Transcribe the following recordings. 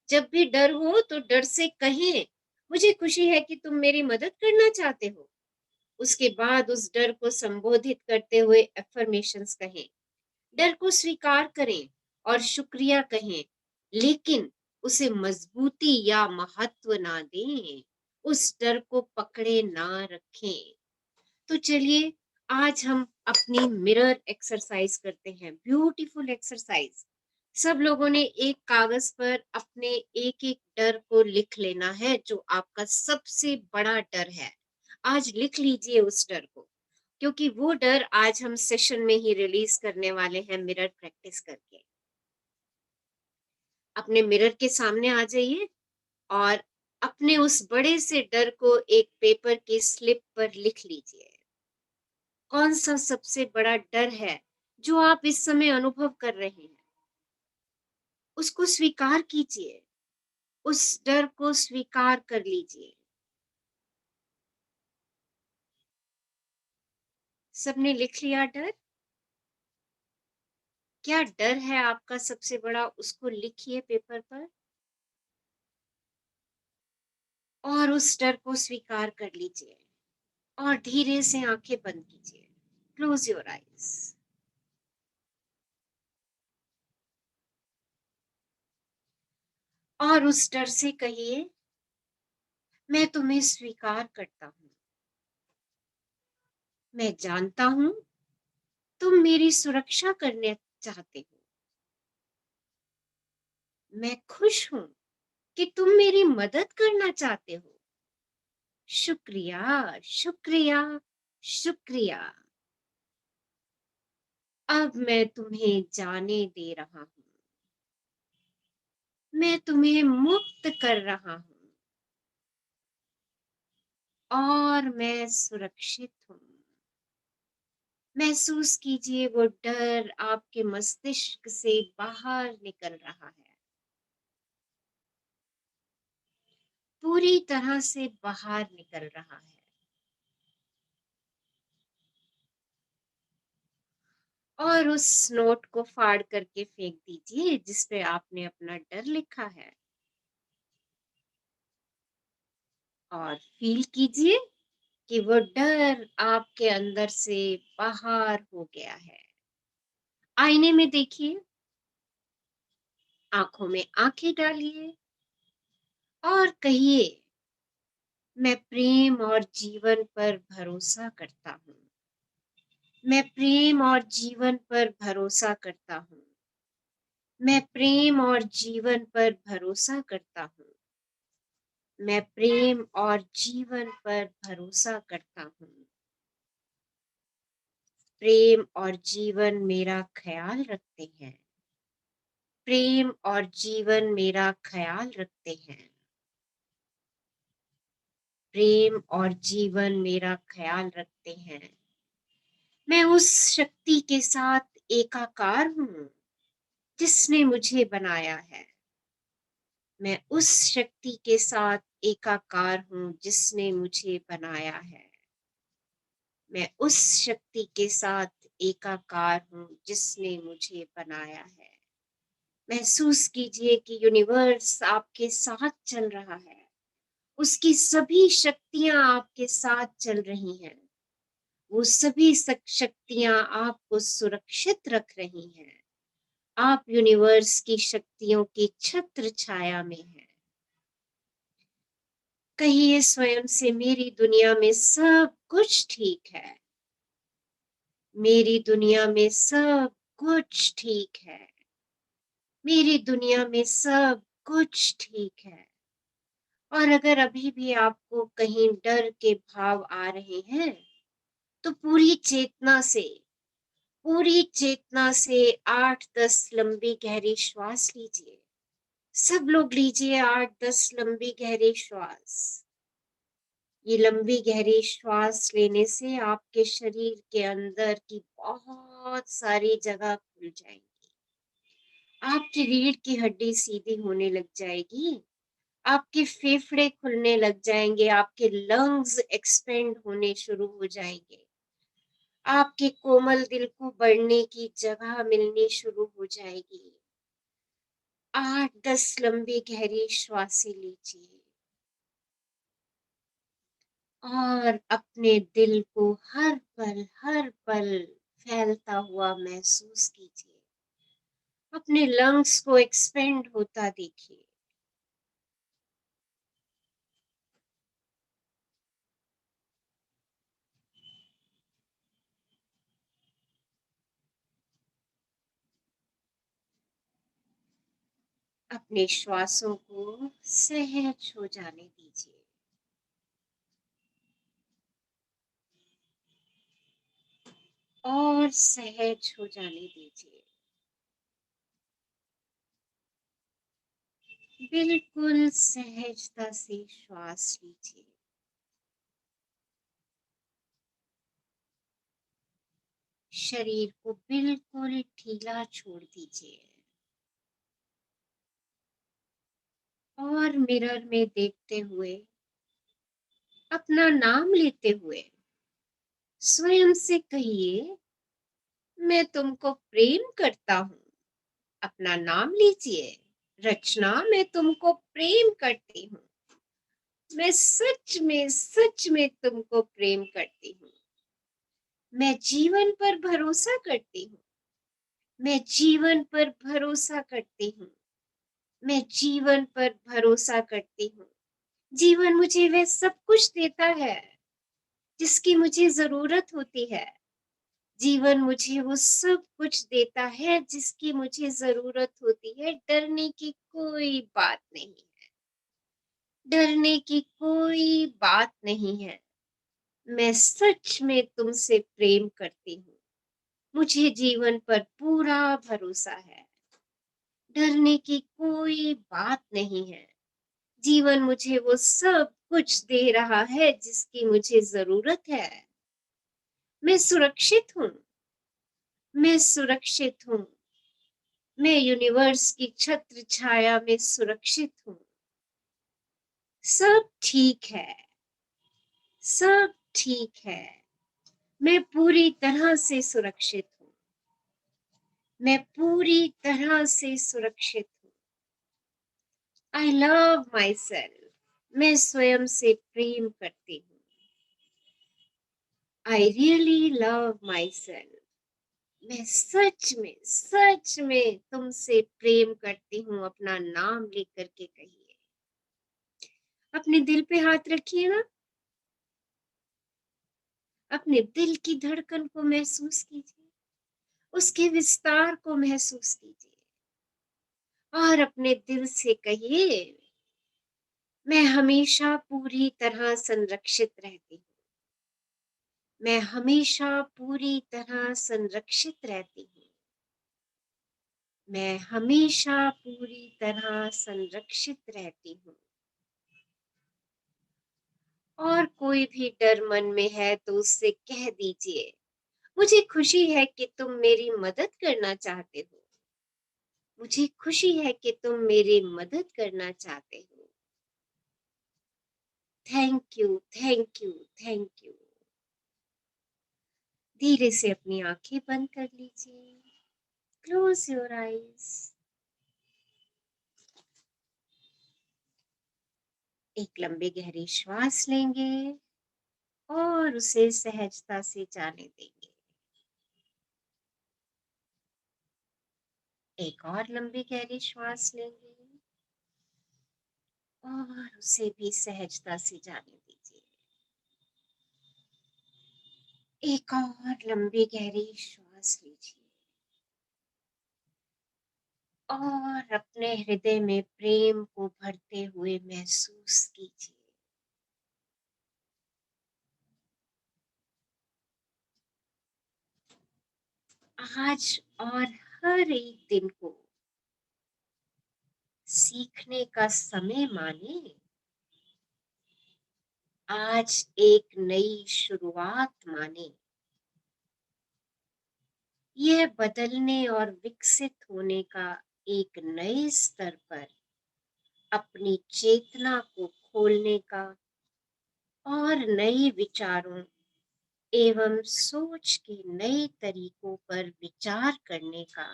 जब भी डर हो तो डर से कहें, मुझे खुशी है कि तुम मेरी मदद करना चाहते हो। उसके बाद उस डर को संबोधित करते हुए अफर्मेशंस कहें, डर को स्वीकार करें और शुक्रिया कहें, लेकिन उसे मजबूती या महत्व ना दें, उस डर को पकड़े ना रखें। तो चलिए आज हम अपनी मिरर एक्सरसाइज करते हैं, ब्यूटीफुल एक्सरसाइज। सब लोगों ने एक कागज पर अपने एक एक डर को लिख लेना है, जो आपका सबसे बड़ा डर है। आज लिख लीजिए उस डर को, क्योंकि वो डर आज हम सेशन में ही रिलीज करने वाले हैं मिरर प्रैक्टिस करके। अपने मिरर के सामने आ जाइए और अपने उस बड़े से डर को एक पेपर की स्लिप पर लिख लीजिए। कौन सा सबसे बड़ा डर है जो आप इस समय अनुभव कर रहे हैं? उसको स्वीकार कीजिए, उस डर को स्वीकार कर लीजिए। सबने लिख लिया डर? क्या डर है आपका सबसे बड़ा, उसको लिखिए पेपर पर और उस डर को स्वीकार कर लीजिए और धीरे से आंखें बंद कीजिए। क्लोज योर आईज और उस डर से कहिए, मैं तुम्हें स्वीकार करता हूँ। मैं जानता हूँ तुम मेरी सुरक्षा करने चाहते हो। मैं खुश हूँ कि तुम मेरी मदद करना चाहते हो। शुक्रिया, शुक्रिया, शुक्रिया। अब मैं तुम्हें जाने दे रहा हूँ। मैं तुम्हें मुक्त कर रहा हूँ और मैं सुरक्षित हूँ। महसूस कीजिए वो डर आपके मस्तिष्क से बाहर निकल रहा है, पूरी तरह से बाहर निकल रहा है। और उस नोट को फाड़ करके फेंक दीजिए जिस पे आपने अपना डर लिखा है, और फील कीजिए कि वो डर आपके अंदर से बाहर हो गया है। आईने में देखिए, आंखों में आंखें डालिए और कहिए, मैं प्रेम और जीवन पर भरोसा करता हूँ। मैं प्रेम और जीवन पर भरोसा करता हूँ। मैं प्रेम और जीवन पर भरोसा करता हूँ। मैं प्रेम और जीवन पर भरोसा करता हूँ। प्रेम और जीवन मेरा ख्याल रखते हैं। प्रेम और जीवन मेरा ख्याल रखते हैं। प्रेम और जीवन मेरा ख्याल रखते हैं। मैं उस शक्ति के साथ एकाकार हूँ जिसने मुझे बनाया है। मैं उस शक्ति के साथ एकाकार हूँ जिसने मुझे बनाया है। मैं उस शक्ति के साथ एकाकार हूँ जिसने मुझे बनाया है। महसूस कीजिए कि यूनिवर्स आपके साथ चल रहा है। उसकी सभी शक्तियां आपके साथ चल रही हैं। वो सभी शक्तियां आपको सुरक्षित रख रही हैं। आप यूनिवर्स की शक्तियों की छत्र छाया में हैं। कहिए स्वयं से, मेरी दुनिया में सब कुछ ठीक है। मेरी दुनिया में सब कुछ ठीक है। मेरी दुनिया में सब कुछ ठीक है। और अगर अभी भी आपको कहीं डर के भाव आ रहे हैं, तो पूरी चेतना से 8-10 लंबी गहरी श्वास लीजिए। सब लोग लीजिए 8-10 लंबी गहरी श्वास। ये लंबी गहरी श्वास लेने से आपके शरीर के अंदर की बहुत सारी जगह खुल जाएंगी। आपकी रीढ़ की हड्डी सीधी होने लग जाएगी। आपके फेफड़े खुलने लग जाएंगे। आपके लंग्स एक्सपेंड होने शुरू हो जाएंगे। आपके कोमल दिल को बढ़ने की जगह मिलनी शुरू हो जाएगी। 8-10 लंबे गहरे श्वासें लीजिए और अपने दिल को हर पल फैलता हुआ महसूस कीजिए। अपने लंग्स को एक्सपेंड होता देखिए। अपने श्वासों को सहज हो जाने दीजिए। और सहज हो जाने दीजिए। बिल्कुल सहजता से श्वास लीजिए। शरीर को बिल्कुल ढीला छोड़ दीजिए और मिरर में देखते हुए, अपना नाम लेते हुए स्वयं से कहिए, मैं तुमको प्रेम करता हूँ। अपना नाम लीजिए। रचना, मैं तुमको प्रेम करती हूँ। मैं सच में तुमको प्रेम करती हूँ। मैं जीवन पर भरोसा करती हूँ। मैं जीवन पर भरोसा करती हूँ। मैं जीवन पर भरोसा करती हूँ। जीवन मुझे वह सब कुछ देता है जिसकी मुझे जरूरत होती है। जीवन मुझे वो सब कुछ देता है जिसकी मुझे जरूरत होती है। डरने की कोई बात नहीं है। डरने की कोई बात नहीं है। मैं सच में तुमसे प्रेम करती हूँ। मुझे जीवन पर पूरा भरोसा है। डरने की कोई बात नहीं है। जीवन मुझे वो सब कुछ दे रहा है जिसकी मुझे जरूरत है। मैं सुरक्षित हूँ। मैं सुरक्षित हूँ। मैं यूनिवर्स की छत्र छाया में सुरक्षित हूँ। सब ठीक है। सब ठीक है। मैं पूरी तरह से सुरक्षित हूँ। मैं पूरी तरह से सुरक्षित हूँ। I love my self. मैं स्वयं से प्रेम करती हूँ। I really love my self. मैं सच में तुमसे प्रेम करती हूँ। अपना नाम लेकर के कहिए। अपने दिल पे हाथ रखिए ना। अपने दिल की धड़कन को महसूस कीजिए। उसके विस्तार को महसूस कीजिए और अपने दिल से कहिए, मैं हमेशा पूरी तरह संरक्षित रहती हूँ। मैं हमेशा पूरी तरह संरक्षित रहती हूँ। मैं हमेशा पूरी तरह संरक्षित रहती हूँ। और कोई भी डर मन में है तो उससे कह दीजिए, मुझे खुशी है कि तुम मेरी मदद करना चाहते हो। मुझे खुशी है कि तुम मेरी मदद करना चाहते हो। Thank you, thank you, thank you. धीरे से अपनी आंखें बंद कर लीजिए। Close your eyes. एक लंबे गहरी श्वास लेंगे और उसे सहजता से जाने देंगे। एक और लंबी गहरी श्वास लेंगे और उसे भी सहजता से जाने दीजिए। एक और लंबी गहरी श्वास लीजिए और अपने हृदय में प्रेम को भरते हुए महसूस कीजिए। आज और हर एक दिन को सीखने का समय माने। आज एक नई शुरुआत माने। यह बदलने और विकसित होने का एक नए स्तर पर अपनी चेतना को खोलने का और नए विचारों एवं सोच के नए तरीकों पर विचार करने का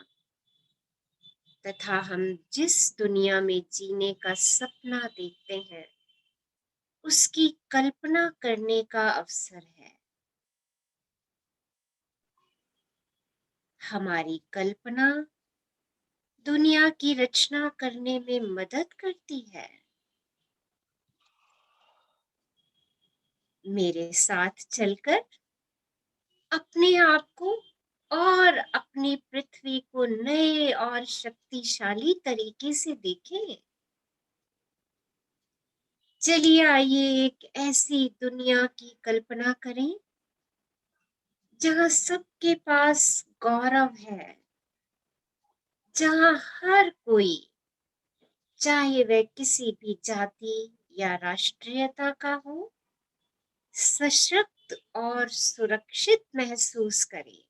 तथा हम जिस दुनिया में जीने का सपना देखते हैं उसकी कल्पना करने का अवसर है। हमारी कल्पना दुनिया की रचना करने में मदद करती है। मेरे साथ चलकर अपने आप को और अपनी पृथ्वी को नए और शक्तिशाली तरीके से देखें। चलिए आइए एक ऐसी दुनिया की कल्पना करें जहां सबके पास गौरव है, जहां हर कोई, चाहे वह किसी भी जाति या राष्ट्रीयता का हो, सशक्त और सुरक्षित महसूस करे।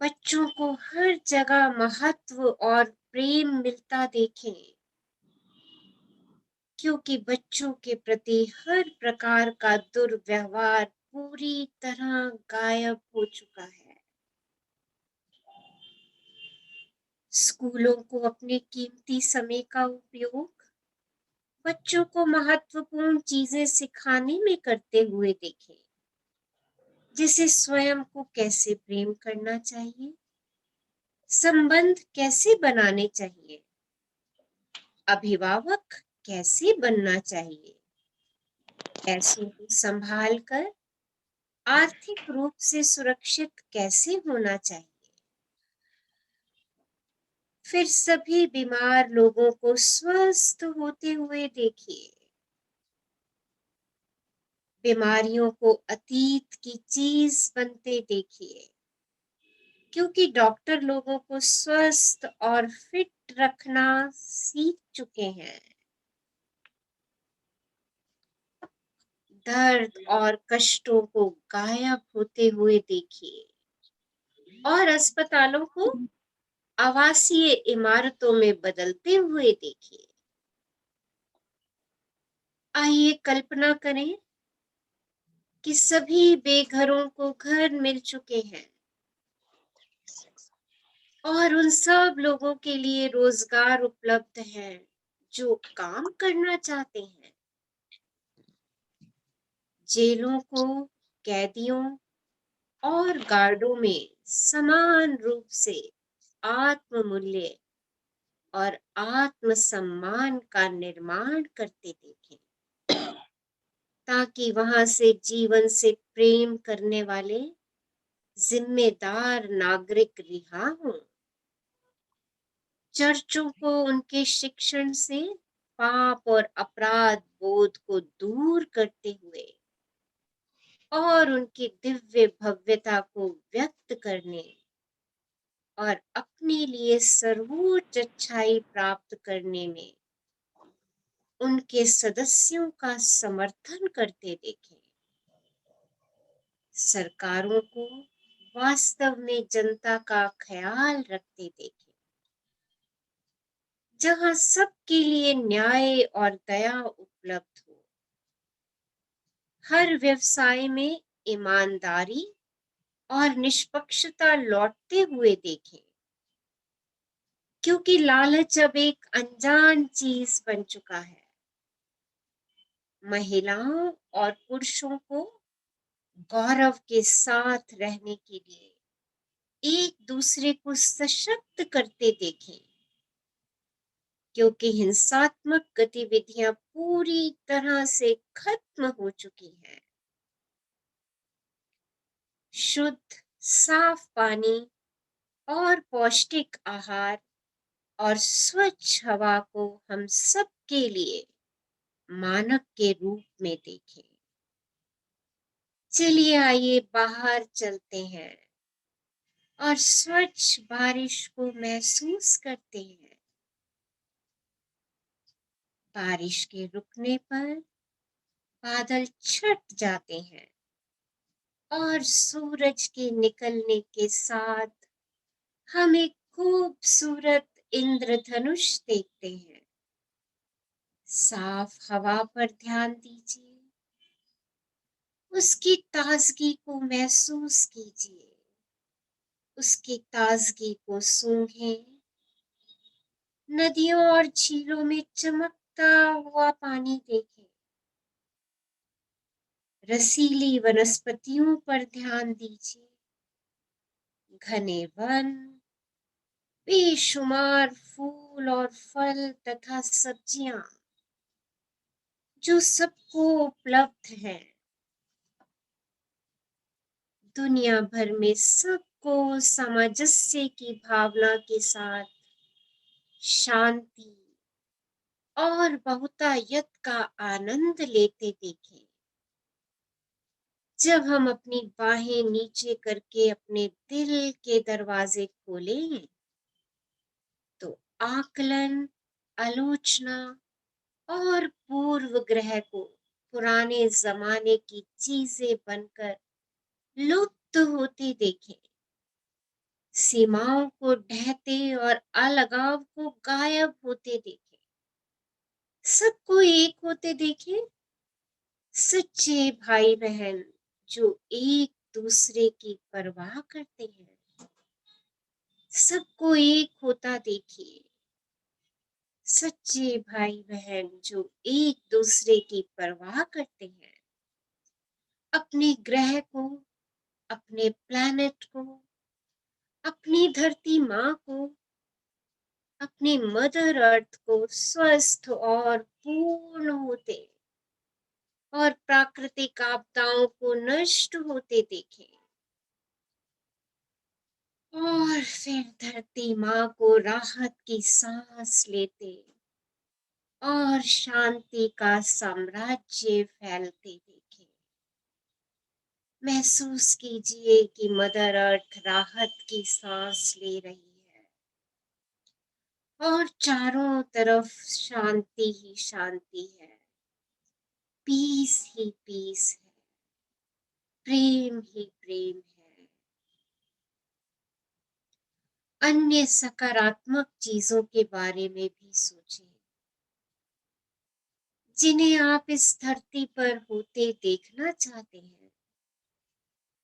बच्चों को हर जगह महत्व और प्रेम मिलता देखें, क्योंकि बच्चों के प्रति हर प्रकार का दुर्व्यवहार पूरी तरह गायब हो चुका है। स्कूलों को अपने कीमती समय का उपयोग बच्चों को महत्वपूर्ण चीजें सिखाने में करते हुए देखें, जैसे स्वयं को कैसे प्रेम करना चाहिए, संबंध कैसे बनाने चाहिए, अभिभावक कैसे बनना चाहिए, पैसों को संभाल कर आर्थिक रूप से सुरक्षित कैसे होना चाहिए। फिर सभी बीमार लोगों को स्वस्थ होते हुए देखिए। बीमारियों को अतीत की चीज बनते देखिए, क्योंकि डॉक्टर लोगों को स्वस्थ और फिट रखना सीख चुके हैं। दर्द और कष्टों को गायब होते हुए देखिए और अस्पतालों को आवासीय इमारतों में बदलते हुए देखिए। आइए कल्पना करें कि सभी बेघरों को घर मिल चुके हैं और उन सब लोगों के लिए रोजगार उपलब्ध है जो काम करना चाहते हैं। जेलों को कैदियों और गार्डों में समान रूप से आत्ममूल्य और आत्मसम्मान का निर्माण करते देखें, ताकि वहां से जीवन से प्रेम करने वाले जिम्मेदार नागरिक रिहा हों। चर्चों को उनके शिक्षण से पाप और अपराध बोध को दूर करते हुए और उनकी दिव्य भव्यता को व्यक्त करने और अपने लिए सर्वोच्च अच्छाई प्राप्त करने में उनके सदस्यों का समर्थन करते देखें। सरकारों को वास्तव में जनता का ख्याल रखते देखें, जहां सबके लिए न्याय और दया उपलब्ध हो। हर व्यवसाय में ईमानदारी और निष्पक्षता लौटते हुए देखें, क्योंकि लालच अब एक अनजान चीज बन चुका है। महिलाओं और पुरुषों को गौरव के साथ रहने के लिए एक दूसरे को सशक्त करते देखें, क्योंकि हिंसात्मक गतिविधियां पूरी तरह से खत्म हो चुकी हैं। शुद्ध साफ पानी और पौष्टिक आहार और स्वच्छ हवा को हम सबके लिए मानक के रूप में देखें। चलिए आइए बाहर चलते हैं और स्वच्छ बारिश को महसूस करते हैं। बारिश के रुकने पर बादल छट जाते हैं और सूरज के निकलने के साथ हम एक खूबसूरत इंद्रधनुष देखते हैं। साफ हवा पर ध्यान दीजिए, उसकी ताजगी को महसूस कीजिए उसकी ताजगी को सूंघें, नदियों और झीलों में चमकता हुआ पानी देखें, रसीली वनस्पतियों पर ध्यान दीजिए, घने वन, बेशुमार फूल और फल तथा सब्जियां जो सबको उपलब्ध है, दुनिया भर में सबको सामंजस्य की भावना के साथ शांति और बहुतायत का आनंद लेते देखें। जब हम अपनी बाहें नीचे करके अपने दिल के दरवाजे खोलें, तो आकलन, आलोचना और पूर्व ग्रह को पुराने जमाने की चीजें बनकर लुप्त होते देखें, सीमाओं को ढहते और अलगाव को गायब होते देखें, सबको एक होते देखें, सच्चे भाई बहन जो एक दूसरे की परवाह करते हैं, सबको एक होता देखिए, सच्चे भाई बहन जो एक दूसरे की परवाह करते हैं, अपने ग्रह को, अपने प्लैनेट को, अपनी धरती माँ को, अपनी मदर अर्थ को स्वस्थ और पूर्ण होते और प्राकृतिक आपदाओं को नष्ट होते देखें, और फिर धरती माँ को राहत की सांस लेते और शांति का साम्राज्य फैलते देखें। महसूस कीजिए कि मदर अर्थ राहत की सांस ले रही है और चारों तरफ शांति ही शांति है, पीस ही पीस है, प्रेम ही प्रेम है। अन्य सकारात्मक चीजों के बारे में भी सोचें, जिन्हें आप इस धरती पर होते देखना चाहते हैं।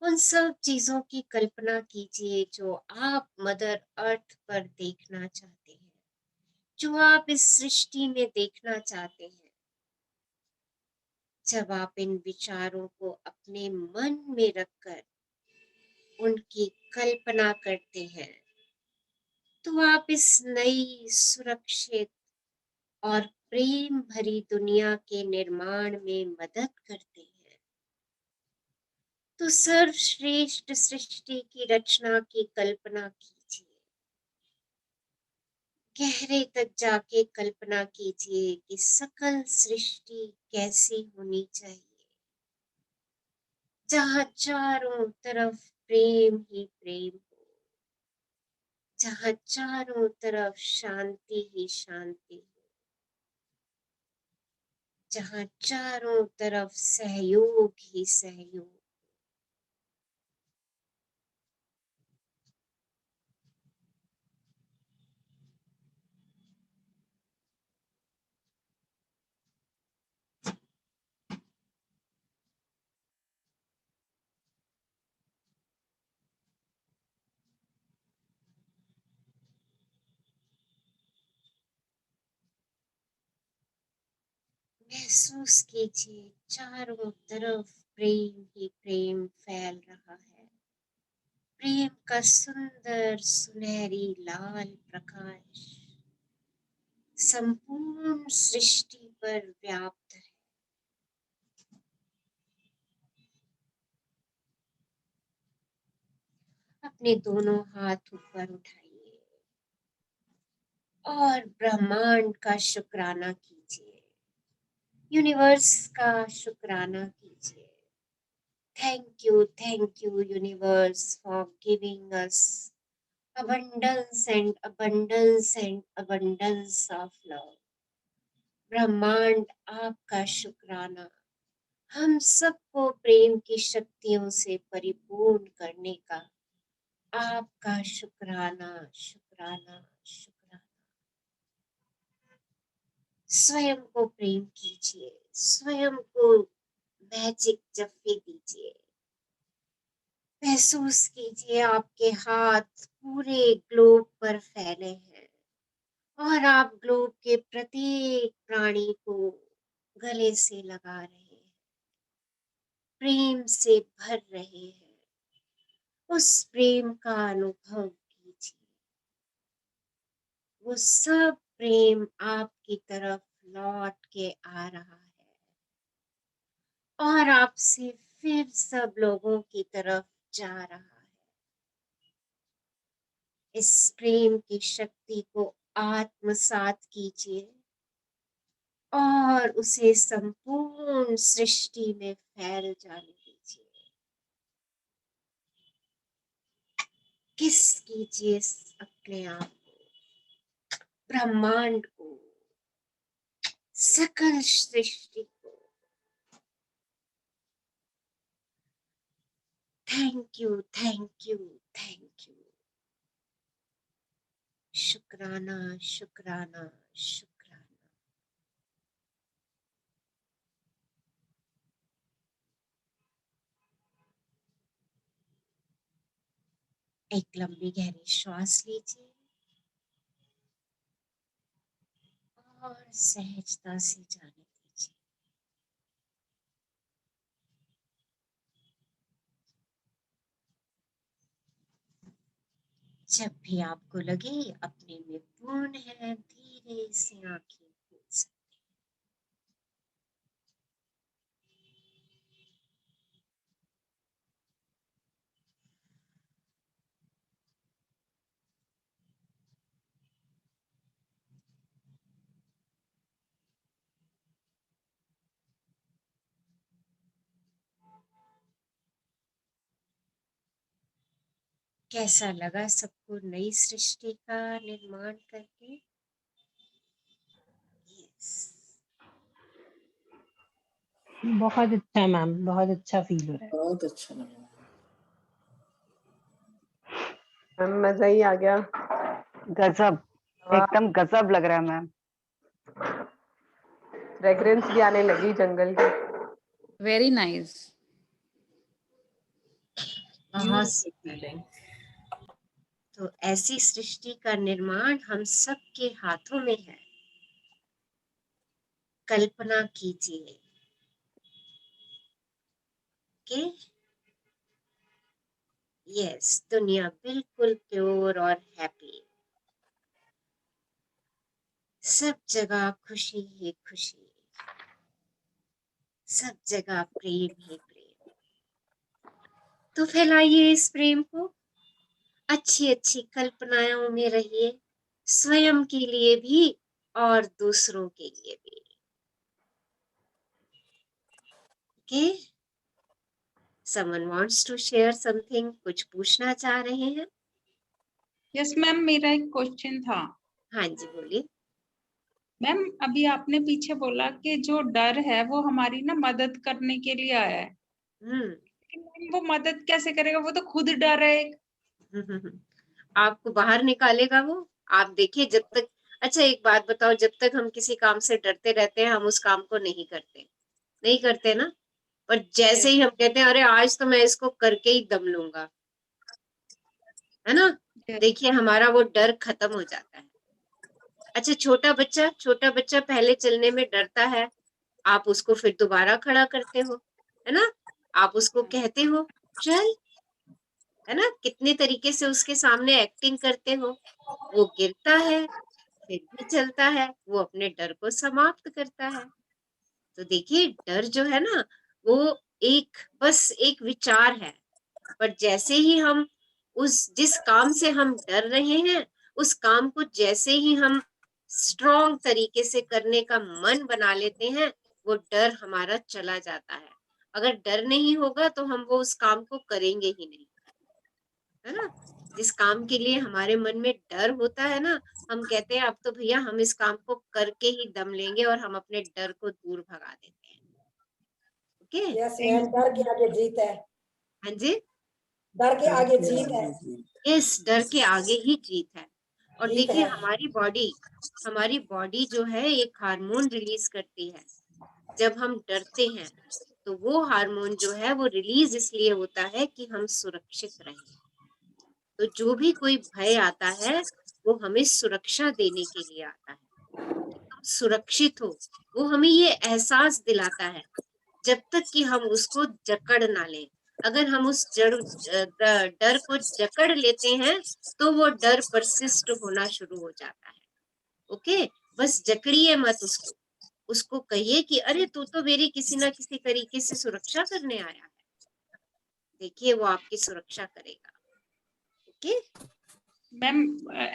उन सब चीजों की कल्पना कीजिए जो आप मदर अर्थ पर देखना चाहते हैं, जो आप इस सृष्टि में देखना चाहते हैं। जब आप इन विचारों को अपने मन में रखकर उनकी कल्पना करते हैं, तो आप इस नई, सुरक्षित और प्रेम भरी दुनिया के निर्माण में मदद करते हैं। तो सर्वश्रेष्ठ सृष्टि की रचना की कल्पना कीजिए, गहरे तक जाके कल्पना कीजिए कि सकल सृष्टि कैसी होनी चाहिए, जहाँ चारों तरफ प्रेम ही प्रेम हो, जहाँ चारों तरफ शांति ही शांति हो, जहाँ चारों तरफ सहयोग ही सहयोग। महसूस कीजिए चारों तरफ प्रेम ही प्रेम फैल रहा है, प्रेम का सुंदर सुनहरी लाल प्रकाश संपूर्ण सृष्टि पर व्याप्त है। अपने दोनों हाथ ऊपर उठाइए और ब्रह्मांड का शुक्राना कीजिए, यूनिवर्स का शुक्राना कीजिए। Thank you universe for giving us abundance and abundance of love. ब्रह्मांड आपका शुक्राना हम सबको प्रेम की शक्तियों से परिपूर्ण करने का, आपका शुक्राना शुक्राना शुक्राना। स्वयं को प्रेम कीजिए, स्वयं को मैजिक जफ्फे दीजिए, महसूस कीजिए आपके हाथ पूरे ग्लोब पर फैले हैं और आप ग्लोब के प्रत्येक प्राणी को गले से लगा रहे हैं, प्रेम से भर रहे हैं। उस प्रेम का अनुभव कीजिए। वो सब प्रेम आपकी तरफ लौट के आ रहा है और आपसे फिर सब लोगों की तरफ जा रहा है। इस प्रेम की शक्ति को आत्मसात कीजिए और उसे संपूर्ण सृष्टि में फैल जाने दीजिए। किस कीजिए अपने आप को, ब्रह्मांड को, सकल सृष्टि को। Thank you, thank you, thank you. शुक्राना, शुक्राना, शुक्राना। एक लंबी गहरी श्वास लीजिए और सहजता से जाने दीजिए। जब भी आपको लगे अपने में पूर्ण है, धीरे से आंखें खोल सकते हैं। कैसा लगा सबको नई सृष्टि का निर्माण करके? यस। बहुत अच्छा मैम, बहुत अच्छा फील हो रहा है। बहुत अच्छा लगा। मजा ही आ गया। गजब, एकदम गजब लग रहा है मैम। फ्रेग्रेंस भी आने लगी जंगल की। Very nice. तो ऐसी सृष्टि का निर्माण हम सबके हाथों में है। कल्पना कीजिए कि यस, दुनिया बिल्कुल प्योर और हैप्पी। सब जगह खुशी ही खुशी, सब जगह प्रेम ही प्रेम। तो फैलाइए इस प्रेम को, अच्छी अच्छी कल्पनाओं में रहिए, स्वयं के लिए भी और दूसरों के लिए भी। Okay? Someone wants to share something? कुछ पूछना चाह रहे हैं? यस मैम, मेरा एक क्वेश्चन था। हाँ जी, बोलिए। मैम, अभी आपने पीछे बोला कि जो डर है वो हमारी ना मदद करने के लिए आया है। लेकिन मैम वो मदद कैसे करेगा? वो तो खुद डर है एक। आपको बाहर निकालेगा वो। आप देखिए, जब तक, अच्छा एक बात बताओ, जब तक हम किसी काम से डरते रहते हैं हम उस काम को नहीं करते ना। पर जैसे ही हम कहते हैं अरे आज तो मैं इसको करके ही दम लूंगा, है ना, देखिए हमारा वो डर खत्म हो जाता है। अच्छा, छोटा बच्चा पहले चलने में डरता है, आप उसको फिर दोबारा खड़ा करते हो, है ना, आप उसको कहते हो चल, है ना, कितने तरीके से उसके सामने एक्टिंग करते हो। वो गिरता है फिर भी चलता है, वो अपने डर को समाप्त करता है। तो देखिए, डर जो है ना, वो बस एक विचार है। पर जैसे ही हम जिस काम से हम डर रहे हैं, उस काम को जैसे ही हम स्ट्रॉन्ग तरीके से करने का मन बना लेते हैं, वो डर हमारा चला जाता है। अगर डर नहीं होगा तो हम वो उस काम को करेंगे ही नहीं, है ना। जिस काम के लिए हमारे मन में डर होता है ना, हम कहते हैं अब तो भैया हम इस काम को करके ही दम लेंगे और हम अपने डर को दूर भगा देते हैं। ओके। यस मैम, डर के आगे जीत है। हाँ जी, डर के आगे जीत है। इस डर के आगे ही जीत है। और जीत देखिए, है। हमारी बॉडी जो है एक हार्मोन रिलीज करती है जब हम डरते हैं। तो वो हार्मोन जो है वो रिलीज इसलिए होता है कि हम सुरक्षित रहें। तो जो भी कोई भय आता है वो हमें सुरक्षा देने के लिए आता है कि तुम सुरक्षित हो। वो हमें ये एहसास दिलाता है जब तक कि हम उसको जकड़ ना लें। अगर हम उस डर को जकड़ लेते हैं तो वो डर परसिस्ट होना शुरू हो जाता है। ओके, बस जकड़िए मत उसको। उसको कहिए कि अरे तू तो मेरी किसी ना किसी तरीके से सुरक्षा करने आया है। देखिए वो आपकी सुरक्षा करेगा। ओके मैम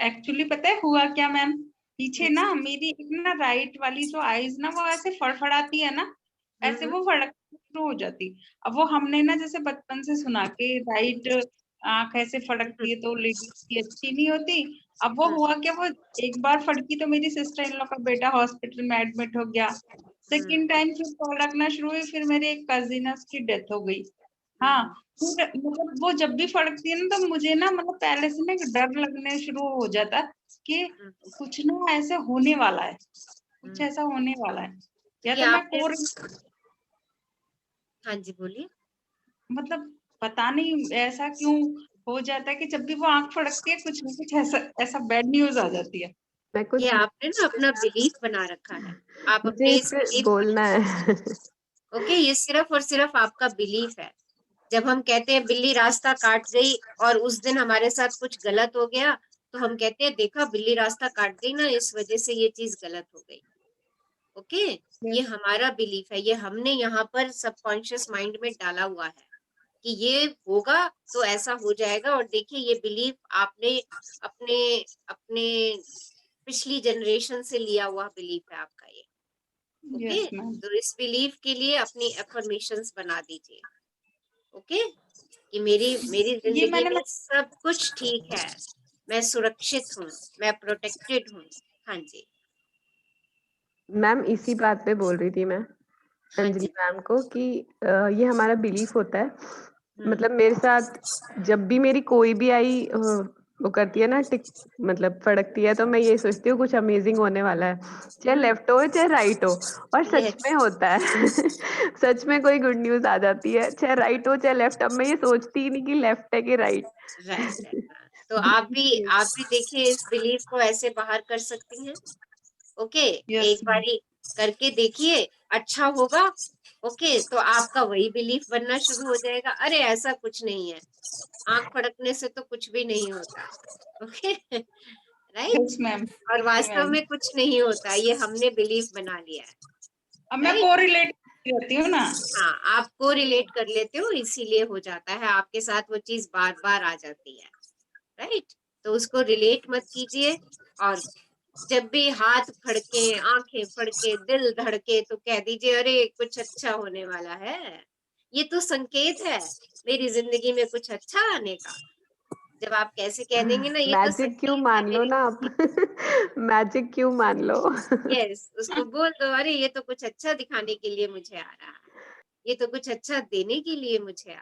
एक्चुअली पता है हुआ क्या मैम, पीछे ना मेरी एक ना राइट वाली जो आईज ना वो ऐसे फड़फड़ाती है ना, ऐसे वो फड़क शुरू हो जाती। अब वो हमने ना जैसे बचपन से सुना के राइट आंख ऐसे फड़कती है तो लेडीज की अच्छी नहीं होती। अब वो हुआ क्या, वो एक बार फड़की तो मेरी सिस्टर इन लोग का बेटा हॉस्पिटल में एडमिट हो गया। सेकंड टाइम फिर फड़कना शुरू हुई, फिर मेरे एक कजिन की डेथ हो गई। हाँ, मतलब वो जब भी फड़कती है ना तो मुझे ना मतलब पहले से ना एक डर लगने शुरू हो जाता कि कुछ ना ऐसे होने वाला है, कुछ ऐसा होने वाला है। या ये तो मैं आपने हाँ जी बोलिए। मतलब पता नहीं ऐसा क्यों हो जाता है कि जब भी वो आंख फड़कती है कुछ ना कुछ ऐसा ऐसा बैड न्यूज आ जाती है। मैं कुछ ये आपने ना अपना बिलीफ बना रखा है। आप मुझे अपने इस इस पे बिलीफ बोलना है। ओके, ये सिर्फ और सिर्फ आपका बिलीफ है। जब हम कहते हैं बिल्ली रास्ता काट गई और उस दिन हमारे साथ कुछ गलत हो गया तो हम कहते हैं देखा बिल्ली रास्ता काट गई ना, इस वजह से ये चीज गलत हो गई। ओके, ये हमारा बिलीफ है। ये हमने यहाँ पर सबकॉन्शियस माइंड में डाला हुआ है कि ये होगा तो ऐसा हो जाएगा। और देखिए ये बिलीफ आपने अपने अपने पिछली जनरेशन से लिया हुआ बिलीफ है आपका ये। Okay, yes ma'am. तो इस बिलीफ के लिए अपनी अफर्मेशंस बना दीजिए। ओके, कि मेरी ये जिंदगी मैंने में सब कुछ ठीक है, मैं सुरक्षित हूँ, मैं प्रोटेक्टेड हूँ। हाँ जी, मैम इसी बात पे बोल रही थी मैं हाँ अंजलि जी। मैम को कि ये हमारा बिलीफ होता है। हम्म, मतलब मेरे साथ जब भी मेरी कोई भी आई वो करती है ना टिक, मतलब फड़कती है, तो मैं ये सोचती हूँ कुछ अमेजिंग होने वाला है, चाहे लेफ्ट हो चाहे राइट हो। और सच में yes, होता है। सच में कोई गुड न्यूज आ जाती है, चाहे राइट हो चाहे लेफ्ट। अब मैं ये सोचती ही नहीं कि लेफ्ट है कि राइट। राइट है। तो आप भी देखिए इस बिलीफ को ऐसे बाहर कर सकती हैं। ओके, यस एक बारी करके देखिए, अच्छा होगा। ओके, तो आपका वही बिलीफ बनना शुरू हो जाएगा, अरे ऐसा कुछ नहीं है, आंख फड़कने से तो कुछ भी नहीं होता। Okay right. Yes ma'am. और वास्तव मैम में कुछ नहीं होता, ये हमने बिलीफ बना लिया है। अब मैं राइट, कोरिलेट करती हूँ ना। हाँ आपको रिलेट कर लेते हो इसीलिए हो जाता है आपके साथ, वो चीज बार बार आ जाती है। राइट, तो उसको रिलेट मत कीजिए। और जब भी हाथ फड़के, आंखें फड़के, दिल धड़के तो कह दीजिए अरे कुछ अच्छा होने वाला है, ये तो संकेत है मेरी जिंदगी में कुछ अच्छा आने का। जब आप कैसे कह देंगे ना, ये तो मैजिक क्यों संकेत है मान लो मेरी ना आप। मैजिक क्यों मान लो। यस, उसको बोल दो अरे ये तो कुछ अच्छा दिखाने के लिए मुझे आ रहा है, ये तो कुछ अच्छा देने के लिए मुझे आ